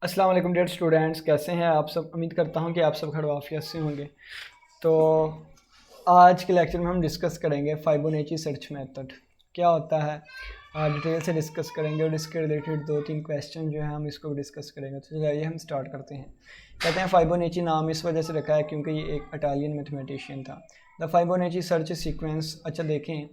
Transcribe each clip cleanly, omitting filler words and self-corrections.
अस्सलाम वालेकुम dear students, कैसे हैं आप सब। उम्मीद करता हूं कि आप सब खैर आफियत से होंगे। तो आज के लेक्चर में हम डिस्कस करेंगे फाइबोनेची सर्च मेथड क्या होता है। डिटेल से डिस्कस करेंगे और इसके रिलेटेड 2-3 क्वेश्चन जो है हम इसको डिस्कस करेंगे। तो चलिए हम स्टार्ट करते हैं। कहते हैं फाइबोनेची नाम इस वजह से रखा है क्योंकि ये एक इटालियन मैथमेटिशियन था। द फाइबोनेची सर्च सीक्वेंस, अच्छा देखें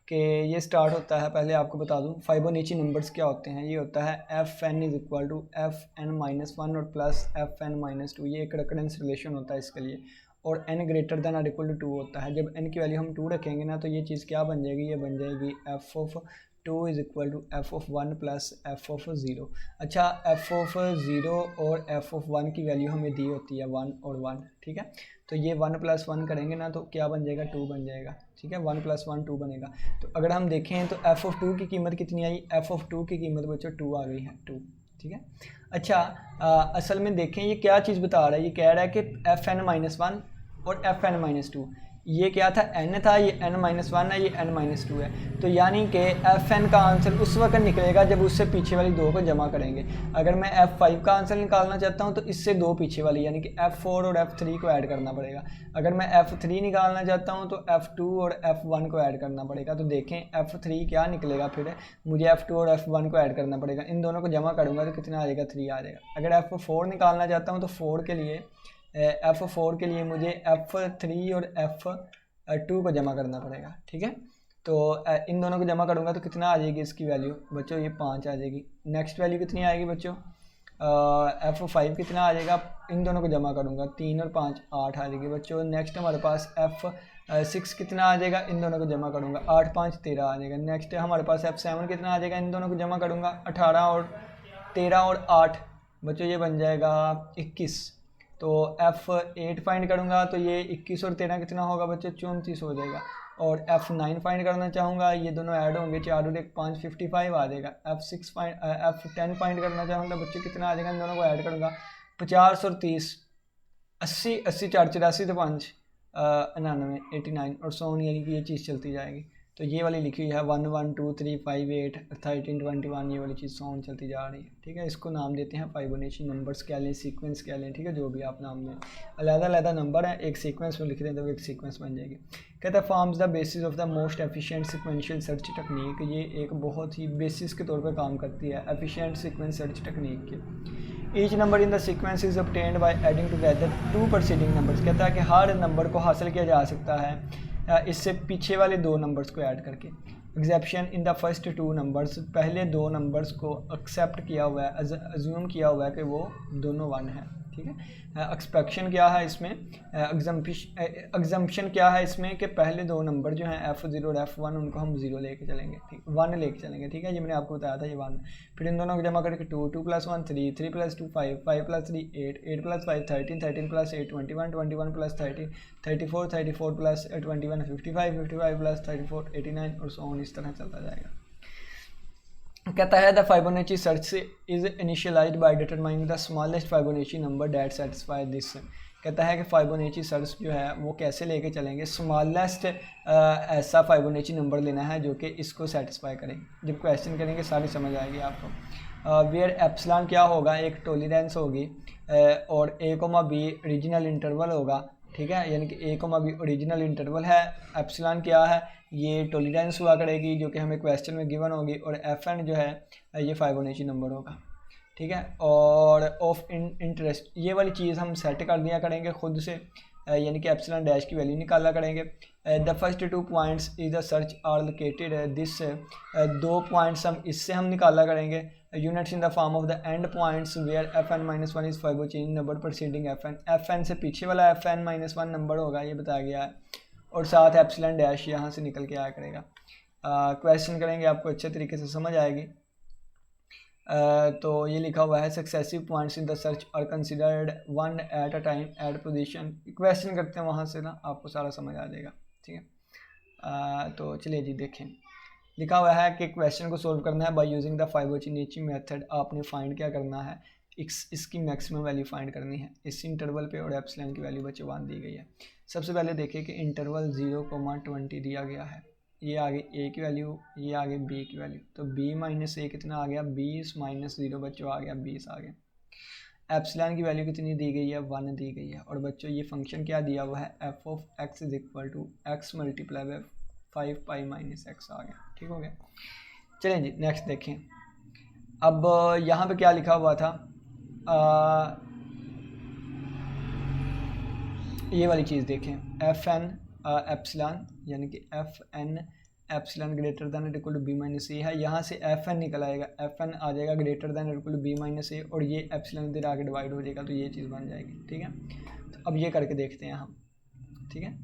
कि ये स्टार्ट होता है। पहले आपको बता दूं फाइबोनेची नंबर्स क्या होते हैं। ये होता है F N is equal to F N minus one और plus F N minus two. ये एक रेकरेंस रिलेशन होता है इसके लिए। और एन ग्रेटर देन और इक्वल टू टू होता है। जब एन की वैल्यू हम 2 रखेंगे ना, तो ये चीज़ क्या बन जाएगी, ये बन जाएगी F of 2 is equal to F of 1 plus F of 0। अच्छा, एफ ऑफ 0 और एफ ऑफ 1 की वैल्यू हमें दी होती है 1 और 1, ठीक है। तो ये 1 प्लस 1 करेंगे ना, तो क्या बन जाएगा, 2 बन जाएगा, ठीक है। 1 प्लस 1 2 बनेगा। तो अगर हम देखें तो एफ ऑफ 2 की कीमत कितनी आई, एफ ऑफ 2 की कीमत बच्चों 2 आ गई है, 2, ठीक है। अच्छा, असल में देखें ये क्या चीज़ बता रहा है। ये कह रहा है कि एफ एन माइनस वन और एफ एन माइनस टू, ये क्या था, एन था, ये एन माइनस वन है, ये एन माइनस टू है। तो यानी कि एफ एन का आंसर उस वक्त निकलेगा जब उससे पीछे वाली दो को जमा करेंगे। अगर मैं एफ फाइव का आंसर निकालना चाहता हूँ तो इससे दो पीछे वाली यानी कि एफ फोर और एफ थ्री को ऐड करना पड़ेगा। अगर मैं एफ थ्री निकालना चाहता हूँ तो एफ टू और एफ वन को ऐड करना पड़ेगा। तो देखें एफ थ्री क्या निकलेगा, फिर मुझे एफ टू और एफ वन को ऐड करना पड़ेगा। इन दोनों को जमा करूँगा तो कितना आ जाएगा, 3 आ जाएगा। अगर एफ फोर निकालना चाहता हूँ तो फोर के लिए एफ फोर के लिए मुझे एफ थ्री और एफ टू को जमा करना पड़ेगा, ठीक है। तो इन दोनों को जमा करूँगा तो कितना आ जाएगी इसकी वैल्यू बच्चों, ये 5 आ जाएगी। नेक्स्ट वैल्यू कितनी आएगी बच्चों, एफ फाइव कितना आ जाएगा, इन दोनों को जमा करूँगा 3 और 5 8 आ जाएगी बच्चों। नेक्स्ट हमारे पास एफ सिक्स कितना आ जाएगा, इन दोनों को जमा करूँगा 8 5 13 आ जाएगा। नेक्स्ट हमारे पास एफ सेवन कितना आ जाएगा, इन दोनों को जमा करूँगा 18 और 13 और 8 बच्चों, ये बन जाएगा 21। तो F8 फाइंड करूँगा तो ये 21 और 13 कितना होगा बच्चे, 34 हो जाएगा। और F9 फाइंड करना चाहूँगा, ये दोनों ऐड होंगे, 4 और 1 5 55 आ जाएगा। F10 फाइंड करना चाहूँगा बच्चे कितना आ जाएगा, इन दोनों को ऐड करूँगा 50 और 30 80 80 4 84 तो 5 99 89 और सो ऑन, यानी कि ये चीज़ चलती जाएगी। तो ये वाली लिखी हुई है 1 1 2 3 5 8 13 21, ये वाली चीज़ सो ऑन चलती जा रही है, ठीक है। इसको नाम देते हैं फाइबोनेची नंबर्स कह लें, सीक्वेंस कह लें, ठीक है, जो भी आप नाम दें। अलग-अलग नंबर है, एक सीक्वेंस में लिख दें तो एक सीक्वेंस बन जाएगी। कहता है forms the basis of the most efficient sequential search technique. ये एक बहुत ही बेसिस के तौर पर काम करती है एफिशिएंट सीक्वेंस सर्च टेक्निक के। Each number in the sequence is obtained by adding together two proceeding numbers. कहता है कि हर नंबर को हासिल किया जा सकता है इससे पीछे वाले दो नंबर्स को ऐड करके। Exemption in the first two numbers, पहले दो नंबर्स को एक्सेप्ट किया हुआ है, अज्यूम किया हुआ है कि वो दोनों वन है, ठीक है। एक्सपेक्शन क्या है इसमें, एग्जम्पशन क्या है इसमें कि पहले दो नंबर जो हैं F0 और F1 उनको हम 0 लेके चलेंगे, ठीक, 1 लेके चलेंगे, ठीक है। ये मैंने आपको बताया था, ये 1। फिर इन दोनों को जमा करके 2 2 plus 1 3 3 plus 2 5 5 plus 3 8 8 plus 5 13 13 plus 8 21 21 plus 30 34 34 plus 21 55 55 plus 34 89 और सो ऑन, इस तरह चलता जाएगा। कहता है the Fibonacci search is initialized by determining the smallest Fibonacci number that satisfy this. कहता है कि फाइबोनेची सर्च जो है वो कैसे लेके चलेंगे, स्मॉलेस्ट ऐसा फाइबोनेची नंबर लेना है जो कि इसको सेटिस्फाई करे। जब क्वेश्चन करेंगे सारी समझ आएगी आपको। वेयर एप्सिलॉन क्या होगा, एक टॉलरेंस होगी और ए कोमा बी रीजनल इंटरवल होगा, ठीक है, यानी कि ए कोमा बी ओरिजिनल इंटरवल है। एप्सिलॉन क्या है, ये टॉलरेंस हुआ करेगी जो कि हमें क्वेश्चन में गिवन होगी। और एफ एन जो है ये फाइबोनेची नंबर होगा, ठीक है। और ऑफ इंटरेस्ट ये वाली चीज़ हम सेट कर दिया करेंगे खुद से, यानी कि एप्सिलॉन डैश की वैल्यू निकाला करेंगे। The first two points is the search are located this, दो पॉइंट्स हम इससे हम निकाला करेंगे। Units in the form of the end points where F N minus one is Fibonacci number proceeding F N से पीछे वाला F N minus one number होगा, ये बताया गया है। और साथ एप्सिलॉन डैश यहाँ से निकल के आया करेगा। क्वेश्चन करेंगे आपको अच्छे तरीके से समझ आएगी। तो ये लिखा हुआ है successive points in the search are considered one at a time at position. Question करते हैं वहाँ से ना, आपको सारा समझ आ जाएगा, ठीक है। तो चलिए जी देखें, लिखा हुआ है कि क्वेश्चन को सोल्व करना है बाय यूजिंग द फाइबोनेची मेथड। आपने फाइंड क्या करना है, इसकी मैक्सिमम वैल्यू फाइंड करनी है इस इंटरवल पे, और एप्सिलॉन की वैल्यू बच्चे 1 दी गई है। सबसे पहले देखिए कि इंटरवल 0,20 दिया गया है, ये आगे ए की वैल्यू, ये आगे बी की वैल्यू। तो बी माइनस ए कितना आ गया, 20 माइनस 0 बच्चों आ गया 20 आ गया। एप्सिलॉन की वैल्यू कितनी दी गई है, 1 दी गई है। और बच्चों ये फंक्शन क्या दिया हुआ है, F of X is equal to X multiply by 5 pi minus X आ गया। ठीक हो गया। चलें जी नेक्स्ट देखें। अब यहाँ पे क्या लिखा हुआ था, ये वाली चीज़ देखें, एफ एन एप्सिलॉन यानी कि F N epsilon greater than और equal to B minus A है। यहाँ से एफ एन निकल आएगा, एफ एन आ जाएगा ग्रेटर दैन और इक्वल टू बी माइनस ए, और ये एप्सिलॉन इधर आगे डिवाइड हो जाएगा, तो ये चीज़ बन जाएगी। ठीक है, तो अब ये करके देखते हैं हम। ठीक है,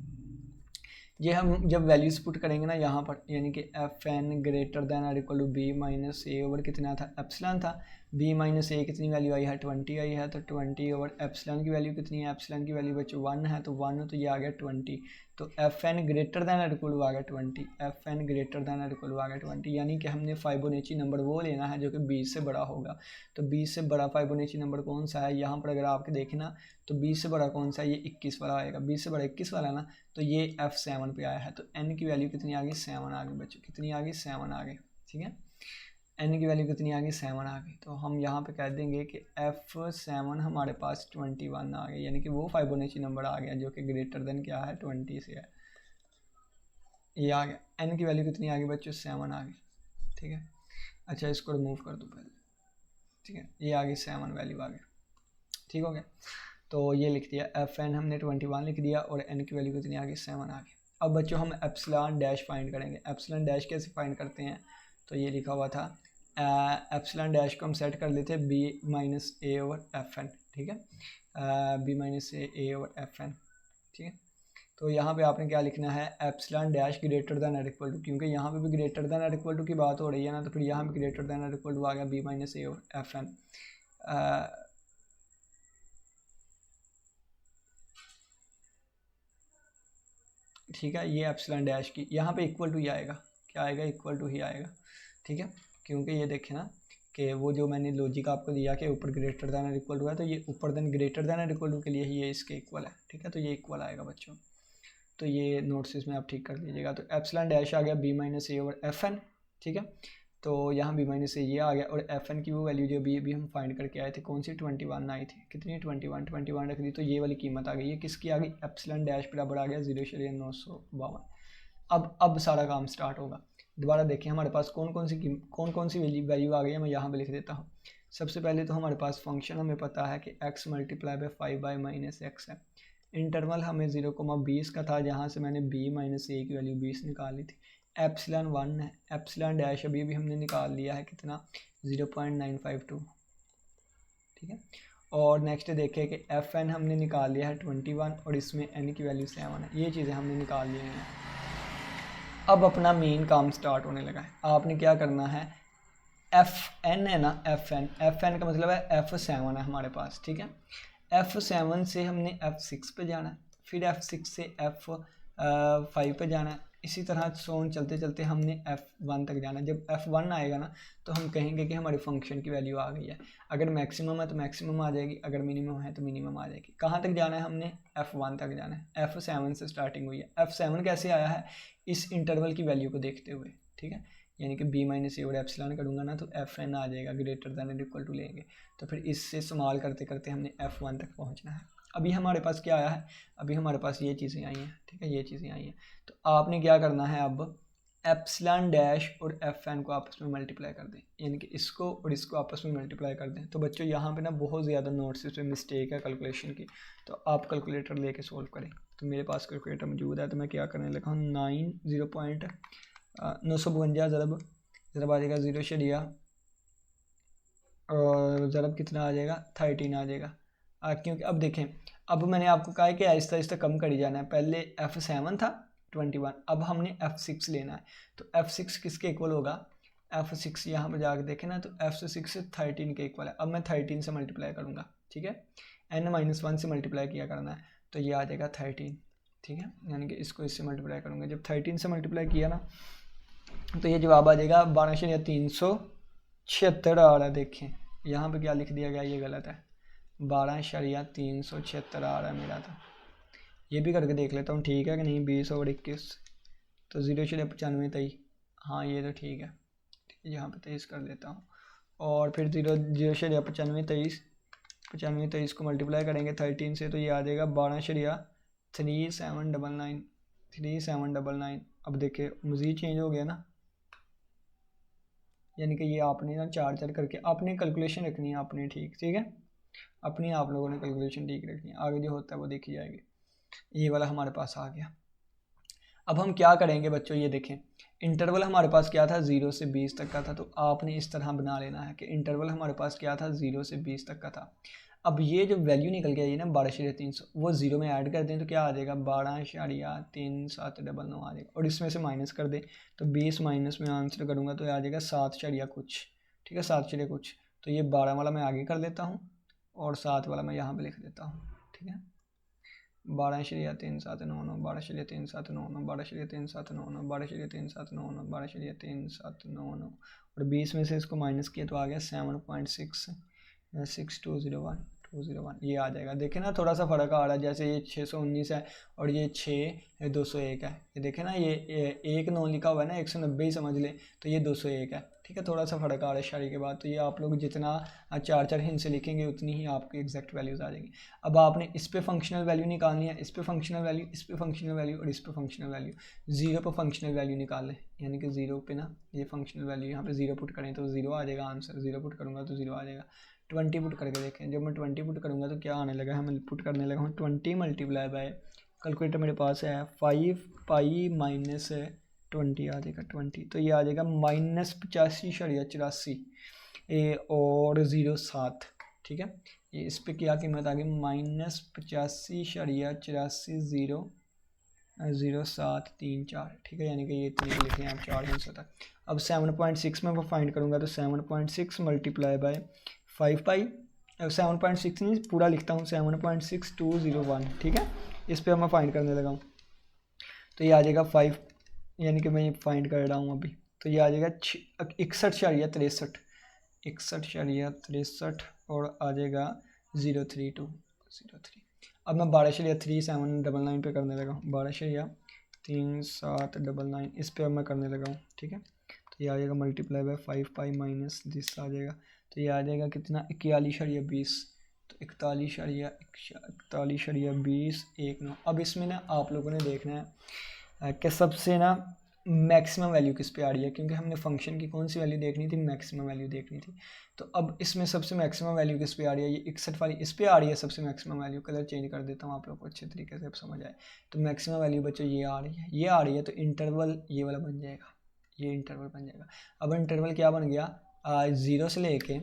ये हम जब वैल्यूज़ पुट करेंगे ना यहाँ पर, यानी कि एफ एन ग्रेटर दैन और equal to B minus A over कितना था, एप्सिलॉन था, बी माइनस ए कितनी वैल्यू आई है, 20 आई है, तो 20 ओवर एप्सिलॉन की वैल्यू कितनी है, एप्सिलॉन की वैल्यू बच्चों 1 है, तो 1 तो ये आ गया 20, तो एफ एन ग्रेटर दैन और इक्वल टू आ गया 20, एफ एन ग्रेटर दैन और इक्वल टू आ गया 20, यानी कि हमने फाइबोनेची नंबर वो लेना है जो कि 20 से बड़ा होगा। तो 20 से बड़ा फाइबोनेची नंबर कौन सा है, यहाँ पर अगर आपके देखें ना, तो 20 से बड़ा कौन सा है, ये 21 वाला आएगा, 20 से बड़ा 21 वाला ना, तो ये F7 पे आया है। तो n की वैल्यू कितनी आ गई, 7 आ गई बच्चों, कितनी आ गई, 7 आ गई। ठीक है, n की वैल्यू कितनी आ गई, 7 आ गई। तो हम यहाँ पे कह देंगे कि F7 हमारे पास 21 आ गई, यानी कि वो फाइबोनेची नंबर आ गया जो कि ग्रेटर देन क्या है, 20 से है, ये आ गया। n की वैल्यू कितनी आ गई बच्चों, 7 आ गई। ठीक है, अच्छा इसको रिमूव कर दो पहले। ठीक है, ये आ गई 7 वैल्यू आ गई। ठीक हो गया, तो ये लिख दिया, एफ एन हमने 21 लिख दिया और एन की वैल्यू कितनी आ गई, 7 आ गई। अब बच्चों हम एप्सिलॉन डैश फाइंड करेंगे। एप्सिलॉन डैश कैसे फाइंड करते हैं, तो ये लिखा हुआ था, एप्सिलॉन डैश को हम सेट कर लेते हैं B minus A over F N. ठीक है, B minus A over F N. ठीक है, तो यहाँ पे आपने क्या लिखना है, एप्सिलॉन डैश ग्रेटर दैन और इक्वल टू, क्योंकि यहाँ पे भी ग्रेटर दैन और इक्वल टू की बात हो रही है ना, तो फिर यहाँ पे ग्रेटर दैन और इक्वल टू आ गया B minus A over F N. ठीक है, ये एप्सिलॉन डैश की यहाँ पे इक्वल टू ही आएगा, क्या आएगा, इक्वल टू ही आएगा। ठीक है, क्योंकि ये देखें ना कि वो जो मैंने लॉजिक आपको दिया कि ऊपर ग्रेटर दैन और इक्वल टू है, तो ये ऊपर देन ग्रेटर दैन और इक्वल टू के लिए ही ये इसके इक्वल है। ठीक है, तो ये इक्वल आएगा बच्चों, तो ये नोट्स इसमें आप ठीक कर लीजिएगा। तो एप्सिलॉन डैश आ गया B minus A over F N. ठीक है, तो यहाँ बी माइनस से ये आ गया, और एफ एन की वो वैल्यू जो भी हम फाइंड करके आए थे, कौन सी, 21 आई थी, कितनी, 21 रख दी, तो ये वाली कीमत आ गई। ये किसकी आ गई, एप्सिलॉन डैश बराबर आ गया 0.952। अब सारा काम स्टार्ट होगा। दोबारा देखें हमारे पास कौन कौन सी वैल्यू आ गई है, मैं यहाँ पे लिख देता हूँ। सबसे पहले तो हमारे पास फंक्शन हमें पता है कि x multiply by 5 by minus x है। इंटरवल हमें 0,20 का था, जहाँ से मैंने b माइनस ए की वैल्यू 20 निकाली थी। एप्सिलॉन 1 है, एप्सिलॉन डैश अभी भी हमने निकाल लिया है, कितना, 0.952। ठीक है, और नेक्स्ट देखें कि एफ एन हमने निकाल लिया है 21, और इसमें एन की वैल्यू 7 है। ये चीज़ें हमने निकाल ली हैं। अब अपना मेन काम स्टार्ट होने लगा है। आपने क्या करना है, एफ एन है ना, एफ एन का मतलब है F7 है हमारे पास। ठीक है, F7 से हमने F6 पे जाना है, फिर F6 से F5 पे जाना है, इसी तरह सोन चलते चलते हमने F1 तक जाना है। जब F1 आएगा ना, तो हम कहेंगे कि हमारे फंक्शन की वैल्यू आ गई है। अगर मैक्सिमम है तो मैक्सिमम आ जाएगी, अगर मिनिमम है तो मिनिमम आ जाएगी। कहाँ तक जाना है, हमने F1 तक जाना है। F7 से स्टार्टिंग हुई है। F7 कैसे आया है, इस इंटरवल की वैल्यू को देखते हुए। ठीक है, यानी कि बी माइनस ए और एप्सिलॉन करूँगा ना, तो एफ एन आ जाएगा, greater than and equal to लेंगे, तो फिर इससे इस्तेमाल करते करते हमने F1 तक पहुँचना है। अभी हमारे पास क्या आया है, अभी हमारे पास ये चीज़ें आई हैं। ठीक है, ये चीज़ें आई हैं, तो आपने क्या करना है, अब एप्सिलॉन डैश और एफ एन को आपस में मल्टीप्लाई कर दें, यानी कि इसको और इसको आपस में मल्टीप्लाई कर दें। तो बच्चों यहाँ पे ना बहुत ज़्यादा नोट्स इसमें मिस्टेक है कैलकुलेशन की, तो आप कैलकुलेटर लेके सोल्व करें। तो मेरे पास कैलकुलेटर मौजूद है, तो मैं क्या करने लगा हूँ, 952 ज़रब आ जाएगा 0 और ज़रब कितना आ जाएगा, 13 आ जाएगा। क्योंकि अब देखें, अब मैंने आपको कहा है कि आहिस्ता आहिस्ता कम करी जाना है। पहले F7 था 21, अब हमने F6 लेना है। तो F6 किसके इक्वल होगा, F6 यहाँ पर जाकर देखें ना, तो F6 से 13 के इक्वल है। अब मैं 13 से मल्टीप्लाई करूँगा। ठीक है, n-1 से मल्टीप्लाई किया करना है, तो ये आ जाएगा 13। ठीक है, यानी कि इसको इससे मल्टीप्लाई करूँगा। जब 13 से मल्टीप्लाई किया ना, तो ये जवाब आ जाएगा 12.376 आ रहा है। देखें यहाँ पे क्या लिख दिया गया, ये गलत है, 12.376 आ रहा है मेरा। तो ये भी करके देख लेता हूँ, ठीक है कि नहीं, 20 और 21, तो 0.95 हाँ ये तो ठीक है। यहाँ पे 23 कर देता हूँ, और फिर 0.95 95, तो इसको मल्टीप्लाई करेंगे 13 से तो ये आ जाएगा 12.3799 3799। अब देखिए मज़ीद चेंज हो गया ना, यानी कि ये आपने ना 4 करके आपने कैलकुलेशन रखनी है आपने, ठीक है, अपनी आप लोगों ने कैलकुलेशन ठीक रखनी है, आगे जो होता है वो देखी जाएगी। ये वाला हमारे पास आ गया। अब हम क्या करेंगे बच्चों, ये देखें इंटरवल हमारे पास क्या था 0 से 20 तक का था, तो आपने इस तरह बना लेना है कि इंटरवल हमारे पास क्या था 0 से 20 तक का था। अब ये जो वैल्यू निकल के आई ना 12.300 वो 0 में ऐड कर दें तो क्या आ जाएगा 12.3799 आ जाएगा, और इसमें से माइनस कर दें तो 20 माइनस में आंसर करूँगा तो आ जाएगा 7 कुछ, ठीक है 7 कुछ। तो ये 12 वाला मैं आगे कर देता हूँ और 7 वाला मैं यहाँ पे लिख देता हूँ, ठीक है 12.3799 12.3799 12.3799 12.3799 12.3799 और 20 में से इसको माइनस किया तो आ गया 7.6201 ये आ जाएगा। देखें ना थोड़ा सा फ़र्क आ रहा है, जैसे ये 619 है और ये 201 है। ये देखें ना ये 1 9 लिखा हुआ है ना, 190 ही समझ लें तो ये 201 है, ठीक है थोड़ा सा फ़र्क आ रहा है शारी के बाद। तो ये आप लोग जितना 4 हिंट से लिखेंगे उतनी ही आपकी एग्जैक्ट वैल्यूज़ आ जाएंगी। अब आपने इस पे फंक्शनल वैल्यू निकालनी है, इस पे फंक्शनल वैल्यू, इस पे फंक्शनल वैल्यू और इस पे फंक्शनल वैल्यू। 0 पे फंक्शनल वैल्यू निकाल लें, यानी कि 0 पे ना ये फंक्शनल वैल्यू यहाँ पे 0 पुट करें तो 0 आ जाएगा आंसर, 0 पुट करूँगा तो 0 आ जाएगा। 20 पुट करके देखें, जब मैं 20 पुट करूँगा तो क्या आने लगा है, मैं पुट करने लगा हूँ 20 मल्टीप्लाई बाय, कैलकुलेटर मेरे पास है 5 पाई माइनस 20 आ जाएगा 20, तो ये आ जाएगा -85.84 और 07, ठीक है। ये इस पे क्या कीमत आ गई -85.04 ठीक है, यानी कि ये इतने लिखे हैं आप 4 हिस्सों तक। अब 7.6 में फाइंड करूँगा तो 7.6 मल्टीप्लाई बाय 5 पाई, 7.6 नहीं पूरा लिखता हूँ 7.6201, ठीक है। इस पे मैं फाइंड करने लगा हूँ तो ये आ जाएगा 5, यानी कि मैं फाइंड कर रहा हूँ अभी, तो ये आ जाएगा 61.63 और आ जाएगा 03203। अब मैं 12.3799 पे करने लगा हूँ, 12.3799 इस पे अब मैं करने लगा हूँ, ठीक है। तो ये आ जाएगा multiply by 5 pi minus this आ जाएगा, तो ये आ जाएगा कितना 41.20, तो 41.20 19। अब इसमें ना आप लोगों ने देखना है कि सबसे ना मैक्सिमम वैल्यू किस पे आ रही है, क्योंकि हमने फंक्शन की कौन सी वैल्यू देखनी थी, मैक्सिमम वैल्यू देखनी थी। तो अब इसमें सबसे मैक्सिमम वैल्यू किस पे आ रही है, ये 61 वाली इस पे आ रही है सबसे मैक्सिमम वैल्यू। कलर चेंज कर देता हूँ आप लोग को अच्छे तरीके से अब समझ आए। तो मैक्सिमम वैल्यू बच्चों ये आ रही है, ये आ रही है, तो इंटरवल ये वाला बन जाएगा, ये इंटरवल बन जाएगा। अब इंटरवल क्या बन गया 0 से लेके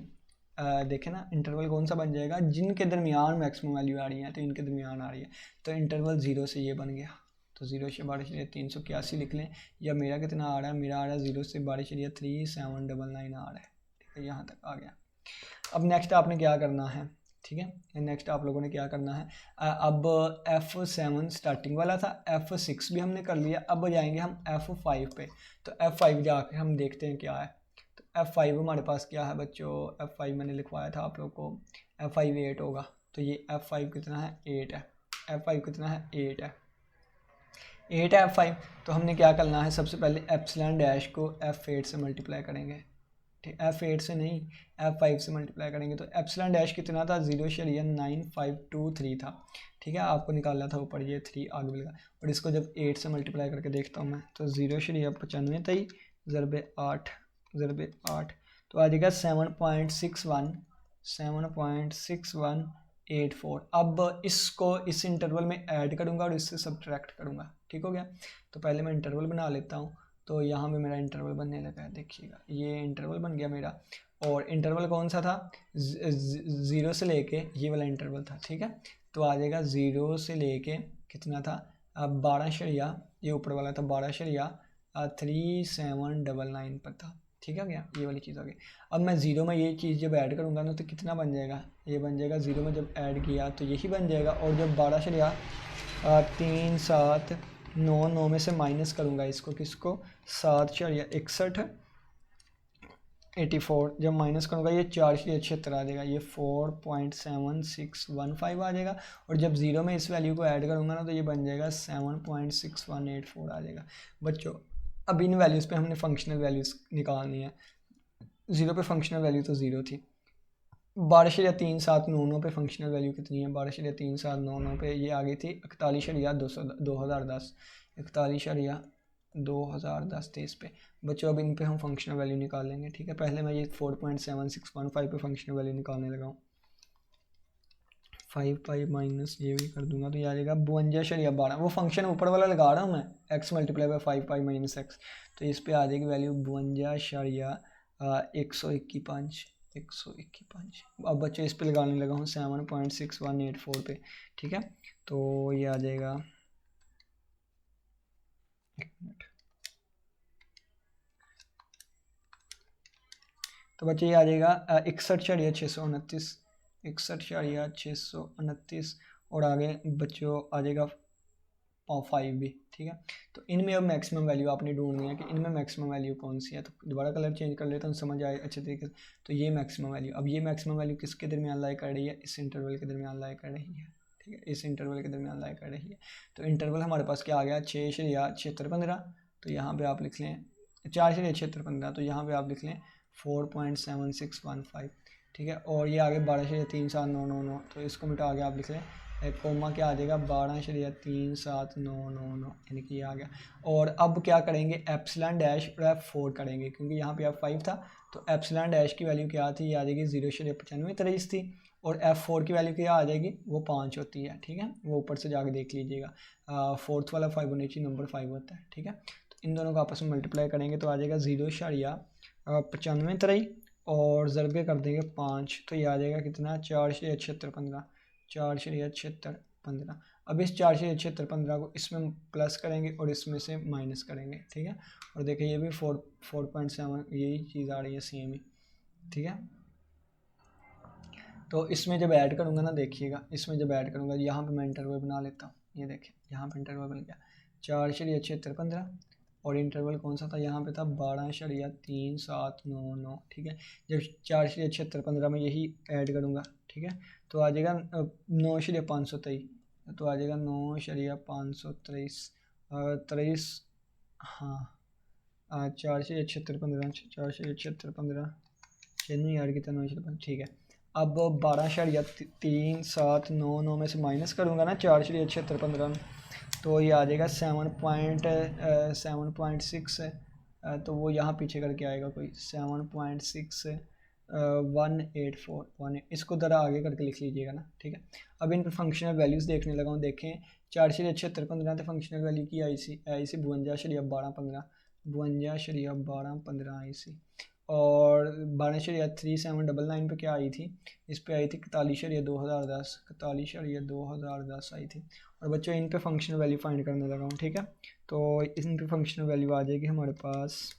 देखें ना इंटरवल कौन सा बन जाएगा, जिनके दरमियान मैक्सिमम वैल्यू आ रही है, तो इनके दरमियान आ रही है, तो इंटरवल 0 से ये बन गया। तो 0 से 12.381 लिख लें, या मेरा कितना आ रहा है, मेरा आ रहा है 0 से 12.3799 आ रहा है, ठीक है यहाँ तक आ गया। अब नेक्स्ट आपने क्या करना है, ठीक है, नेक्स्ट आप लोगों ने क्या करना है, अब F7 स्टार्टिंग वाला था, F6 भी हमने कर लिया, अब जाएंगे हम F5 पे। तो F5 जाके हम देखते हैं क्या है। तो F5 हमारे पास क्या है बच्चों, F5 मैंने लिखवाया था आप लोग को, F5 8 होगा, तो ये F5 कितना है 8 है, F5 कितना है 8 है, 8 है F5। तो हमने क्या करना है, सबसे पहले एप्सिलॉन डैश को F8 से मल्टीप्लाई करेंगे, ठीक F8 से नहीं F5 से मल्टीप्लाई करेंगे। तो एप्सिलॉन डैश कितना था 0.9523 था, ठीक है, आपको निकालना था ऊपर ये 3 आगे मिलेगा। और इसको जब 8 से मल्टीप्लाई करके देखता हूँ मैं तो 0.95 ज़रबे 8 तो आ जाएगा 7.6184। अब इसको इस इंटरवल में ऐड करूँगा और इससे सब्ट्रैक्ट करूँगा, ठीक हो गया। तो पहले मैं इंटरवल बना लेता हूँ, तो यहाँ पे मेरा इंटरवल बनने लगा है, देखिएगा ये इंटरवल बन गया मेरा। और इंटरवल कौन सा था 0 से लेके ये वाला इंटरवल था, ठीक है। तो आ जाएगा 0 से लेके कितना था 12 ये ऊपर वाला था 12.3799 पर था, ठीक है क्या, ये वाली चीज़ आ गई। अब मैं 0 में ये चीज़ जब ऐड करूँगा ना तो कितना बन जाएगा, ये बन जाएगा 0 में जब ऐड किया तो यही बन जाएगा। और जब 12.3799 में से माइनस करूँगा इसको, किसको 7.6184 जब माइनस करूँगा ये 4.76 आ जाएगा, ये 4.7615 आ जाएगा। और जब 0 में इस वैल्यू को ऐड करूँगा ना तो ये बन जाएगा 7.6184 आ जाएगा। बच्चों अब इन वैल्यूज़ पे हमने फंक्शनल वैल्यूज़ निकालनी है। 0 पे फंक्शनल वैल्यू तो 0 थी, 12.3799 पे फंक्शनल वैल्यू कितनी है? 12.3799 पे ये आ गई थी 41.2010, 41.2010 थे इस पे बच्चों। अब इन पे हम फंक्शनल वैल्यू निकाल लेंगे, ठीक है। पहले मैं ये 4.7615 पे फंक्शनल वैल्यू निकालने लगा हूँ। 5 पाई माइनस ये भी कर दूंगा तो ये आ जाएगा 52.12। वो फंक्शन ऊपर वाला लगा रहा हूँ मैं, x multiply by 5 pi minus x, तो इस पे आ जाएगी वैल्यू 52.121, 121। अब बच्चों इस पे लगाने लगा हूँ 7.6184 पे, ठीक है। तो ये आ जाएगा, एक मिनट, तो बच्चे ये आ जाएगा 61.629, 61.629 और आगे बच्चों आ जाएगा 5 भी, ठीक है। तो इनमें अब मैक्सिमम वैल्यू आपने ढूंढनी है कि इनमें मैक्सिमम वैल्यू कौन सी है। तो दोबारा कलर चेंज कर लेता हूँ, समझ आए अच्छे तरीके से। तो ये मैक्सिमम वैल्यू, अब ये मैक्सिमम वैल्यू किसके दरमियान लाई कर रही है? इस इंटरवल के दरमियान लाई कर रही है, ठीक है, इस इंटरवल के दरमियान लाई कर रही है। तो इंटरवल हमारे पास क्या आ गया? 6.7615। तो यहाँ पर आप लिख लें 4.7615, तो यहाँ पर आप लिख लें 4.7615, ठीक है। और ये आगे 12.37999, तो इसको मिटा के आप लिख लें कोमा क्या आ जाएगा? 12.37999, यानी कि ये आ गया। और अब क्या करेंगे? एप्सिलॉन डैश और F4 करेंगे, क्योंकि यहाँ पे F5 था। तो एप्सिलॉन डैश की वैल्यू क्या थी? ये आ जाएगी 0.9523 थी, और F4 की वैल्यू क्या आ जाएगी? वो 5 होती है, ठीक है। वो ऊपर से जाके देख लीजिएगा, फोर्थ वाला फाइबोनाची नंबर 5 होता है, ठीक है। तो इन दोनों को आपस में मल्टीप्लाई करेंगे तो आ जाएगा 0.95 और ज़रबे कर देंगे 5, तो ये आ जाएगा कितना? 4.7615, 4.7615। अब इस 4.7615 को इसमें प्लस करेंगे और इसमें से माइनस करेंगे, ठीक है। और देखिए ये भी 4.7 यही चीज़ आ रही है सेम ही, ठीक है। तो इसमें जब ऐड करूँगा ना, देखिएगा इसमें जब ऐड करूँगा, यहाँ पे मैं इंटरवल बना लेता हूँ। ये देखिए यहाँ पे इंटरवल बन गया 4.7615 और इंटरवल कौन सा था? यहाँ पे था 12.3799, ठीक है। जब 4.7615 में यही ऐड करूँगा, ठीक है, तो आ जाएगा 9.523, तो आ जाएगा 9.523, हाँ 4.7615, 4.7615 नहीं ऐड किया 9.5, ठीक है। अब 12.37999 में से माइनस करूँगा ना 4.7615 में, तो ये आ जाएगा 7.6, तो वो यहाँ पीछे करके आएगा कोई 7.6184, इसको ज़रा आगे करके लिख लीजिएगा ना, ठीक है। अब इन पर फंक्शनल वैल्यूज़ देखने लगा हूँ, देखें 4.7615 तो फंक्शनल वैल्यू की आई सी 52.1215, 52.1215 आई सी। और 12.3799 पे क्या आई थी? इस पे आई थी 41.2010, 41.2010 आई थी। और बच्चों इन पे फंक्शनल वैल्यू फाइंड करने लगा हूँ, ठीक है। तो इन पे फंक्शनल वैल्यू आ जाएगी हमारे पास,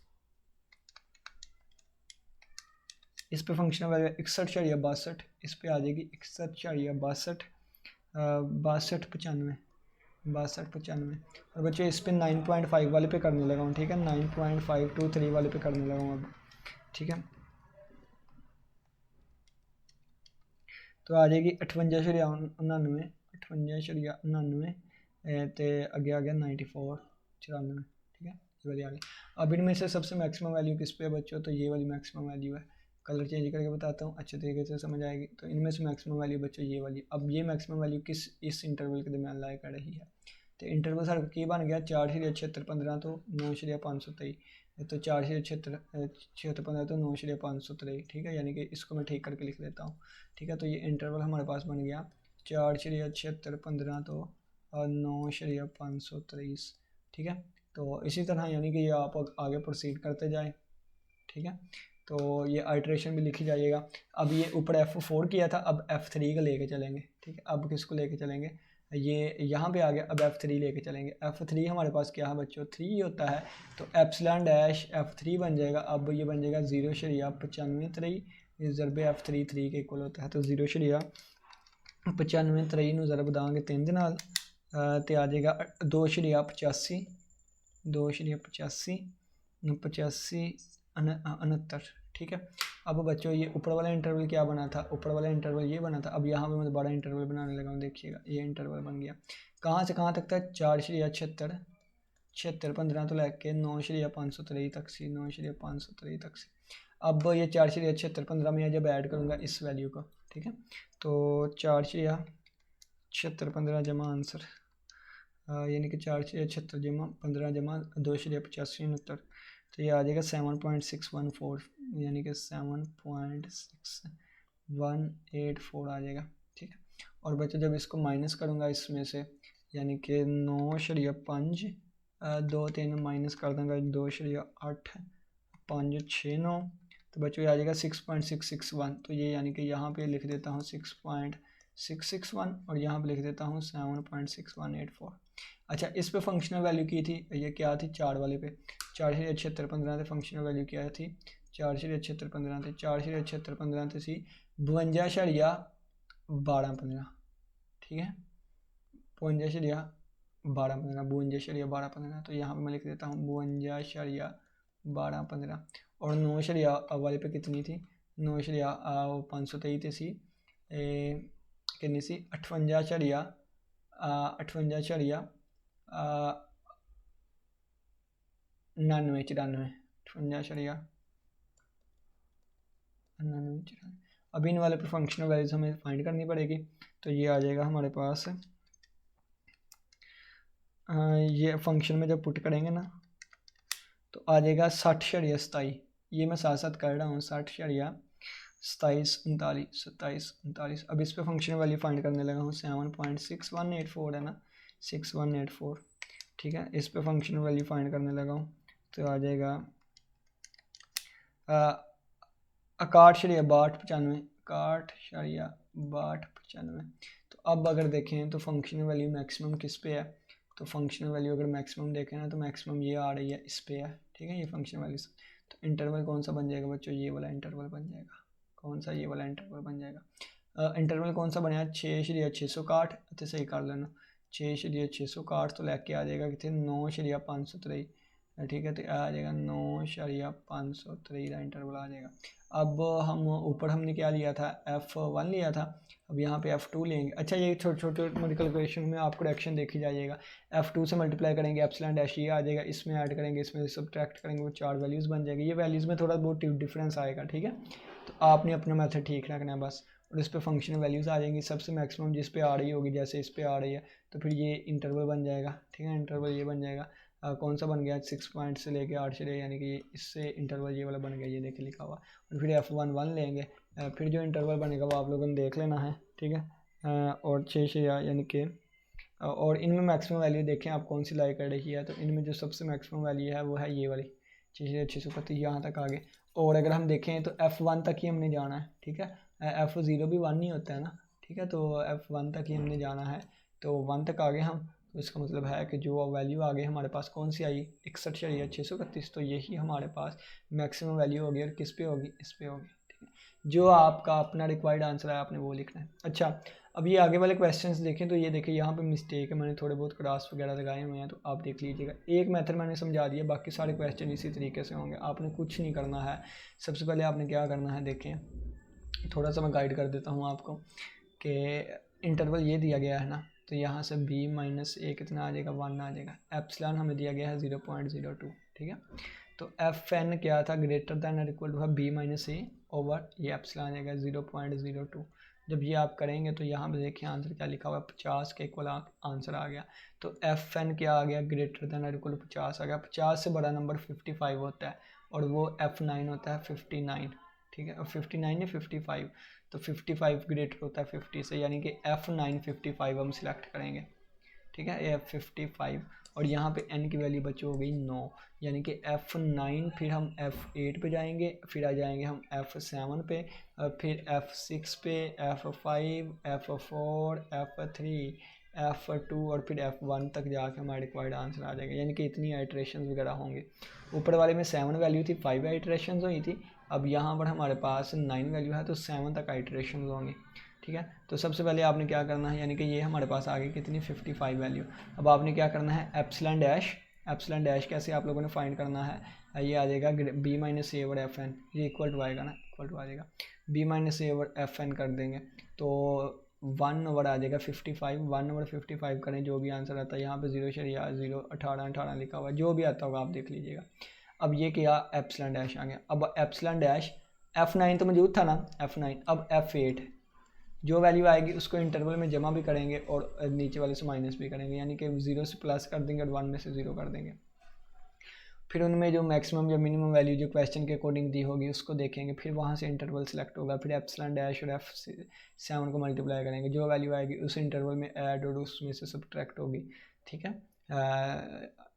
इस पे फंक्शनल वैल्यू 61.62, इस पे आ जाएगी 61.62, 62.95, 62.95। और बच्चों इस पे 9.5 वाले पे करने लगा हूँ, ठीक है, 9.523 वाले पे करने लगा हूँ अब, ठीक है। तो आ जाएगी 58.99, 58.99 तो आगे आ गया 94, 94, ठीक है, ये वाली आ गई। अब इनमें से सबसे मैक्सिमम वैल्यू किस पे है बच्चों? तो ये वाली मैक्सिमम वैल्यू है। कलर चेंज करके बताता हूँ, अच्छे तरीके से समझ आएगी। तो इनमें से मैक्सिमम वैल्यू बच्चों ये वाली। अब ये मैक्सिमम वैल्यू किस इस इंटरवल के दरमियान लाई कर रही है? तो इंटरवल सर की बन गया 4.7615 तो 9.523, तो 4.7615 तो 9.523, ठीक है। यानी कि इसको मैं ठीक करके लिख लेता हूँ, ठीक है। तो ये इंटरवल हमारे पास बन गया 4.7615 तो 9.523, ठीक है। तो इसी तरह यानी कि ये आप आगे प्रोसीड करते जाएं, ठीक है। तो ये आइट्रेशन भी लिखी जाइएगा। अब ये ऊपर F4 किया था, अब F3 का लेके चलेंगे, ठीक है। अब किसको लेके चलेंगे? ये यहाँ पे आ गया, अब F3 लेके चलेंगे। F3 हमारे पास क्या है बच्चों? 3 होता है, तो एप्सिलॉन डैश F3 बन जाएगा। अब ये बन जाएगा 0.95 ज़रबे F3 3 के इक्वल होता है, तो 0.95 ज़रब दांगे 3 ਦੇ ਨਾਲ ਤੇ आ जाएगा 2.85, 2.85, 69, ठीक है। अब बच्चों ये ऊपर वाला इंटरवल क्या बना था? ऊपर वाला इंटरवल ये बना था। अब यहाँ पे मैं बड़ा इंटरवल बनाने लगा हूँ, देखिएगा ये इंटरवल बन गया। कहाँ से कहाँ तक था? 4.7615 तो लेके 9.523 तक सी, 9.523 तक सी। अब ये 4,76,15 में जब ऐड करूँगा इस वैल्यू को, ठीक है, तो 4,76,15 जमा आंसर यानी कि 4,76 जमा 15 जमा 2,85,69, तो ये आ जाएगा 7.614 यानी कि 7.6184 आ जाएगा, ठीक है। और बच्चों जब इसको माइनस करूँगा इसमें से यानी कि 9.5 2 3 माइनस कर दूँगा 2.8 5 6 9, तो बच्चों ये आ जाएगा 6.661। तो ये यानी कि यहाँ पे लिख देता हूँ 6.661 और यहाँ पे लिख देता हूँ 7.6184। अच्छा, इस पे फंक्शनल वैल्यू की थी, ये क्या थी 4 वाले पे 4,76,15 थे, फंक्शनल वैल्यू क्या थी 4,76,15 थे, 4,76,15 थे सी 52.1215, ठीक है, 52.1215 तो यहाँ पे मैं लिख देता हूँ 52.1215 और 9 वाले पे कितनी थी 9,523 थी सी कितनी सी 58.98 अब इन वाले पे फंक्शनल वैल्यूज हमें फाइंड करनी पड़ेगी। तो ये आ जाएगा हमारे पास, ये फंक्शन में जब पुट करेंगे ना तो आ जाएगा 60.27, ये मैं साथ साथ कर रहा हूँ 60.27 अब इस पे फंक्शन वैल्यू फाइंड करने लगा हूँ 7.6184 है ना 6184, ठीक है। इस पे फंक्शन वैल्यू फाइंड करने लगा हूँ तो आ जाएगा 61.95। तो अब अगर देखें तो फंक्शनल वैल्यू मैक्सिमम किस पे है, तो फंक्शनल वैल्यू अगर मैक्सिमम देखें ना तो मैक्सिमम ये आ रही है इस पे है, ठीक है, ये फंक्शनल वैल्यू। तो इंटरवल कौन सा बन जाएगा बच्चों, ये वाला इंटरवल बन जाएगा, कौन सा, ये वाला इंटरवल बन जाएगा। इंटरवल कौन सा बना 6,661, अच्छा सही कर लेना 6,661 तो लेके आ जाएगा कितने 9,523, ठीक है, तो आ जाएगा 9,523 का इंटरवल आ जाएगा। अब हम ऊपर हमने क्या लिया था F1 लिया था, अब यहाँ पे F2 लेंगे। अच्छा, ये छोटे छोटे मल्टीप्लिकेशन में आपको रिएक्शन देखी जाइएगा, F2 से मल्टीप्लाई करेंगे एप्सिलॉन डैश ये आ जाएगा, इसमें ऐड करेंगे इसमें सब्ट्रैक्ट करेंगे वो 4 वैल्यूज़ बन जाएगी। ये वैल्यूज़ में थोड़ा बहुत डिफरेंस आएगा, ठीक है, तो आपने अपना मेथड ठीक रखना है बस। और इस पर फंक्शनल वैल्यूज़ आ जाएंगी, सबसे मैक्सिमम जिस पे आ रही होगी, जैसे इस पे आ रही है तो फिर ये इंटरवल बन जाएगा, ठीक है, इंटरवल ये बन जाएगा। कौन सा बन गया 6 पॉइंट से लेके 8 से, यानी कि इससे इंटरवल ये वाला बन गया, ये देखिए लिखा हुआ। और फिर F1 लेंगे, फिर जो इंटरवल बनेगा वो आप लोगों ने देख लेना है, ठीक है। और 6 यानी कि और इनमें मैक्सिमम वैल्यू देखें आप कौन सी लाई कर रही है, तो इनमें जो सबसे मैक्सिमम वैल्यू है वो है ये वाली 6,625 यहाँ तक आगे। और अगर हम देखें तो F1 तक ही हमने जाना है, ठीक है, F0 भी 1 नहीं होता है ना, ठीक है, तो F1 तक ही हमने जाना है, तो 1 तक आगे हम, तो इसका मतलब है कि जो वैल्यू आगे हमारे पास कौन सी आई 61,631, तो यही हमारे पास मैक्सिमम वैल्यू होगी। और किस पे होगी, इस पे होगी, ठीक है। जो आपका अपना रिक्वायर्ड आंसर है आपने वो लिखना है। अच्छा, अब ये आगे वाले क्वेश्चंस देखें तो ये देखिए यहाँ पे मिस्टेक है, मैंने थोड़े बहुत क्रॉस वगैरह लगाए हुए हैं, तो आप देख लीजिएगा। एक मेथड मैंने समझा दिया, बाकी सारे क्वेश्चन इसी तरीके से होंगे, आपने कुछ नहीं करना है। सबसे पहले आपने क्या करना है, देखें थोड़ा सा मैं गाइड कर देता हूँ आपको कि इंटरवल ये दिया गया है ना, तो यहाँ से b-a कितना आ जाएगा 1 आ जाएगा। एप्सिलॉन हमें दिया गया है 0.02, ठीक है, तो Fn क्या था ग्रेटर दैन और इक्वल टू है b-a ओवर ये एप्सिलॉन आ जाएगा 0.02। जब ये आप करेंगे तो यहाँ पे देखिए आंसर क्या लिखा हुआ है 50 के इक्वल आंसर आ गया। तो Fn क्या आ गया ग्रेटर दैन और इक्वल टू 50 आ गया। 50 से बड़ा नंबर 55 होता है और वो F9 होता है 59, ठीक है, और 59 या 55, तो 55 ग्रेटर होता है 50 से, यानी कि F9 55 हम सिलेक्ट करेंगे, ठीक है, F55। और यहाँ पे n की वैल्यू बची हो गई 9, यानी कि F9 फिर हम F8 पे जाएंगे, फिर आ जाएंगे हम F7 पे, फिर F6 पे, F5, F4, F3, F2 और फिर F1 तक जाके हमारा रिक्वायर्ड आंसर आ जाएगा, यानी कि इतनी आइट्रेशन वगैरह होंगे। ऊपर वाले में 7 वैल्यू थी, 5 आइट्रेशन हुई थी, अब यहाँ पर हमारे पास 9 वैल्यू है तो 7 तक आइट्रेशन होंगे, ठीक है। तो सबसे पहले आपने क्या करना है, यानी कि ये हमारे पास आ गई कितनी 55 वैल्यू। अब आपने क्या करना है एप्सिलॉन डैश कैसे आप लोगों ने फाइंड करना है, ये आ जाएगा b-a ओवर Fn, ये इक्वल टू आएगा ना, इक्वल टू आ जाएगा b-a ओवर Fn कर देंगे तो 1 ओवर आ जाएगा 55, 1 ओवर 55 करें जो भी आंसर आता है। यहाँ पे 0.018 लिखा हुआ है, जो भी आता होगा आप देख लीजिएगा। अब ये किया एप्सिलॉन डैश आ गया। अब एप्सिलॉन डैश F9 तो मौजूद था ना, F9, अब F8 जो वैल्यू आएगी उसको इंटरवल में जमा भी करेंगे और नीचे वाले से माइनस भी करेंगे, यानी कि 0 से प्लस कर देंगे और 1 में से 0 कर देंगे। फिर उनमें जो मैक्सिमम या मिनिमम वैल्यू जो क्वेश्चन के अकॉर्डिंग दी होगी उसको देखेंगे, फिर वहाँ से इंटरवल सेलेक्ट होगा, फिर एप्सिलॉन डैश और F7 को मल्टीप्लाई करेंगे, जो वैल्यू आएगी उस इंटरवल में ऐड और उसमें से सब्ट्रैक्ट होगी, ठीक है।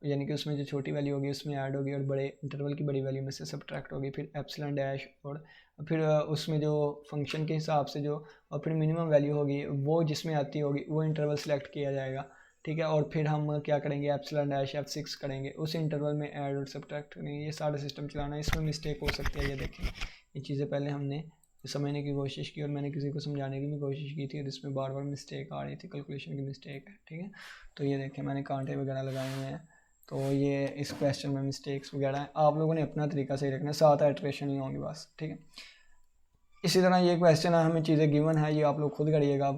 यानी कि उसमें जो छोटी वैल्यू होगी उसमें ऐड होगी और बड़े इंटरवल की बड़ी वैल्यू में से सब्ट्रैक्ट होगी, फिर एप्सिलॉन डैश और फिर उसमें जो फंक्शन के हिसाब से जो और फिर मिनिमम वैल्यू होगी वो जिसमें आती होगी वो इंटरवल सेलेक्ट किया जाएगा, ठीक है। और फिर हम क्या करेंगे, एप्सिलॉन डैश F6 करेंगे, उस इंटरवल में ऐड और सब्ट्रैक्ट करेंगे। ये सारा सिस्टम चलाना है, इसमें मिस्टेक हो सकती है, ये देखें ये चीज़ें पहले हमने समझने की कोशिश की और मैंने किसी को समझाने की भी कोशिश की थी और इसमें बार बार मिस्टेक आ रही थी, कैलकुलेशन की मिस्टेक है, ठीक है। तो ये देखें मैंने कांटे वगैरह लगाए हुए हैं, तो ये इस क्वेश्चन में मिस्टेक्स वगैरह हैं, आप लोगों ने अपना तरीका सही रखना है, 7 आइट्रेशन ही होंगी बस, ठीक है। इसी तरह ये क्वेश्चन है, हमें चीज़ें गिवन है, ये आप लोग खुद करिएगा।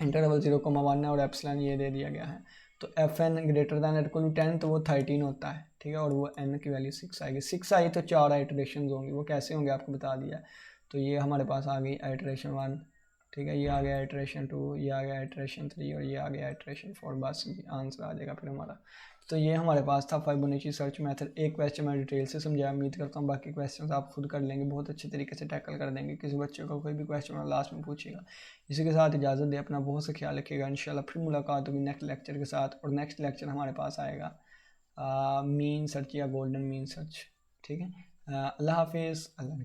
इंटरवल 0,1 है और एप्सिलॉन ये दे दिया गया है, तो FN greater than equal to 10 तो वो 13 होता है, ठीक है, और वो n की वैल्यू 6 आएगी। 6 आई तो 4 आइटरेशन होंगी, वो कैसे होंगे आपको बता दिया है। तो ये हमारे पास आ गई आइटरेशन 1, ठीक है, ये आ गया आइटरेशन 2, ये आ गया आइटरेशन 3 और ये आ गया आइटरेशन 4, बस आंसर आ जाएगा फिर हमारा। तो ये हमारे पास था फाइबोनाची सर्च मेथड। एक क्वेश्चन मैं डिटेल से समझाया, उम्मीद करता हूँ बाकी क्वेश्चन आप खुद कर लेंगे, बहुत अच्छे तरीके से टैकल कर देंगे। किसी बच्चे को कोई भी क्वेश्चन लास्ट में पूछेगा। इसी के साथ इजाज़त दे, अपना बहुत सा ख्याल रखिएगा। इंशाल्लाह फिर मुलाकात होगी नेक्स्ट लेक्चर के साथ, और नेक्स्ट लेक्चर हमारे पास आएगा मीन सर्च या गोल्डन मीन सर्च, ठीक है। अल्लाह हाफिज़, अल्लाह ने